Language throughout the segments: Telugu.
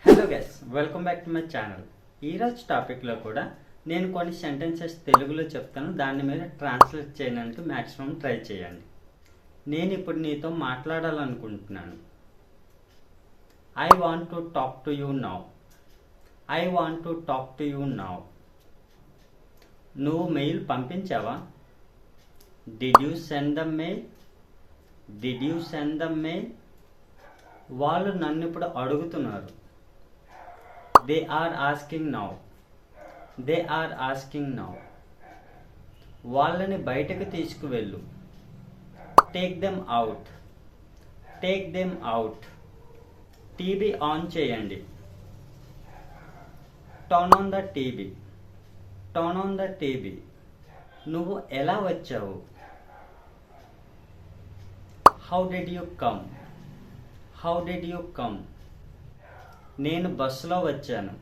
Hello guys, welcome back to my channel. ఈరోజు టాపిక్లో కూడా నేను కొన్ని సెంటెన్సెస్ తెలుగులో చెప్తాను. దాన్ని మీద ట్రాన్స్లేట్ చేయడానికి మ్యాక్సిమం ట్రై చేయండి. నేను ఇప్పుడు నీతో మాట్లాడాలనుకుంటున్నాను. I want to talk to you now. I want to talk to you now. నువ్వు మెయిల్ పంపించావా? Did you send the mail? Did you send the mail? వాళ్ళు నన్ను ఇప్పుడు అడుగుతున్నారు. They are asking now. They are asking now. వాళ్ళని బయటకు తీసుకువెళ్ళు. Take them out. Take them out. TV on చేయండి. Turn on the TV. Turn on the TV. నువ్వు ఎలా వచ్చావు? How did you come? How did you come? నేను బస్సులో వచ్చాను.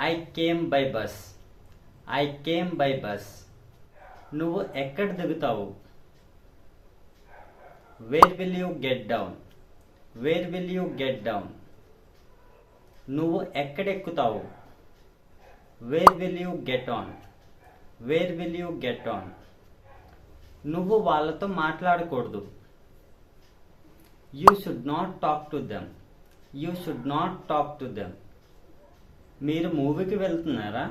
I came by bus. I came by bus. నువ్వు ఎక్కడ దిగుతావు? Where will you get down? Where will you get down? నువ్వు ఎక్కడెక్కుతావు? Where will you get on? Where will you get on? నువ్వు వాళ్ళతో మాట్లాడకూడదు. You should not talk to them. You should not talk to them. మీరు మూవీకి వెళ్తున్నారా?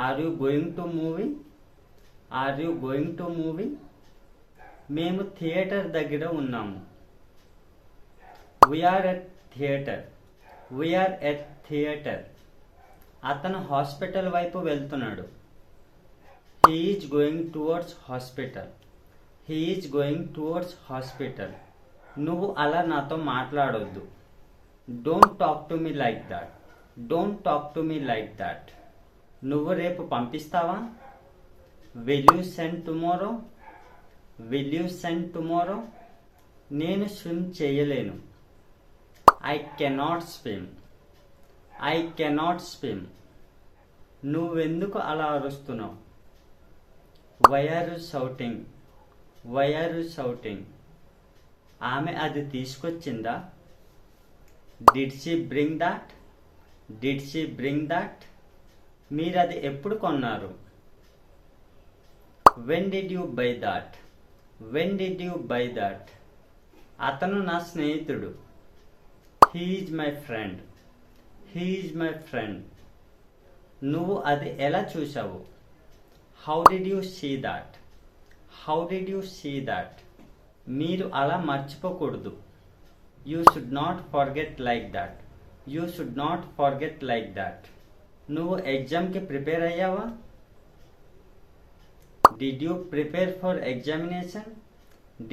Are you going to movie? Are you going to movie? మేము థియేటర్ దగ్గర ఉన్నాము. We are at theatre. We are at theatre. అతను హాస్పిటల్ వైపు వెళ్తున్నాడు. He is going towards hospital. He is going towards hospital. నువ్వు అలా నాతో మాట్లాడొద్దు. Don't talk to me like that. Don't talk to me like that. నువ్వు రేపు పంపిస్తావా? Will you send tomorrow? Will you send tomorrow? నేను స్విమ్ చేయలేను. I cannot swim. I cannot swim. నువ్వెందుకు అలా అరుస్తున్నావు? Why are you shouting? Why are you shouting? ఆమె అది తీసుకొచ్చిందా? Did she bring that? Did she bring that? మీరు అది ఎప్పుడు కొన్నారు? When did you buy that? When did you buy that? అతను నా స్నేహితుడు. He is my friend. He is my friend. నువ్వు అది ఎలా చూసావు? How did you see that? How did you see that? మీరు అలా మర్చిపోకూడదు. You should not forget like that. You should not forget like that. నువ్వు ఎగ్జామ్కి ప్రిపేర్ అయ్యావా? Did you prepare for examination?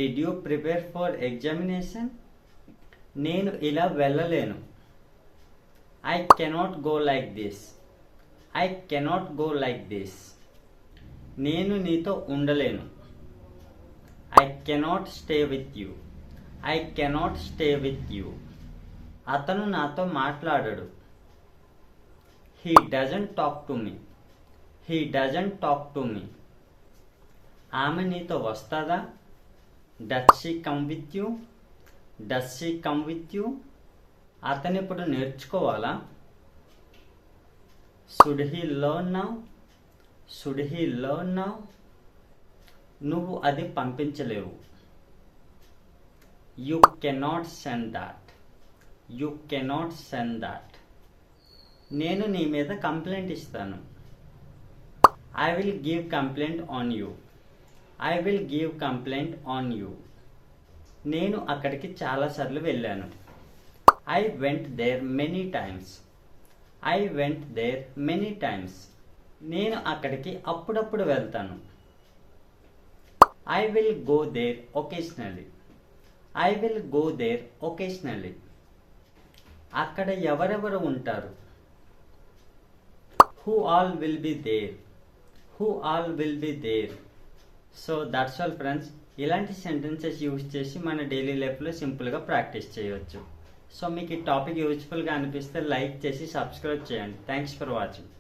Did you prepare for examination? నేను ఇలా వెళ్ళలేను. I cannot go like this. I cannot go like this. నేను నీతో ఉండలేను. I cannot stay with you. I cannot stay with you. అతను నాతో మాట్లాడడు. He doesn't talk to me. He doesn't talk to me. ఆమె నీతో వస్తుందా? Does she come with you? Does she come with you? అతను ఇప్పుడు నేర్చుకోవాలా? Should he learn now? Should he learn now? నువ్వు అది పంపించలేవు. You cannot send that. You cannot send that. నేను నీ మీద కంప్లైంట్ ఇస్తాను. I will give complaint on you. I will give complaint on you. నేను అక్కడికి చాలాసార్లు వెళ్ళాను. I went there many times. I went there many times. నేను అక్కడికి అప్పుడప్పుడు వెళ్తాను. I will go there occasionally. I will go there occasionally. అక్కడ ఎవరెవరు ఉంటారు? Who all will be there? Who all will be there? So that's all friends. ఇలాంటి సెంటెన్సెస్ యూజ్ చేసి మన డైలీ లైఫ్లో సింపుల్గా ప్రాక్టీస్ చేయవచ్చు. సో మీకు ఈ టాపిక్ యూజ్ఫుల్గా అనిపిస్తే లైక్ చేసి సబ్స్క్రైబ్ చేయండి. Thanks for watching.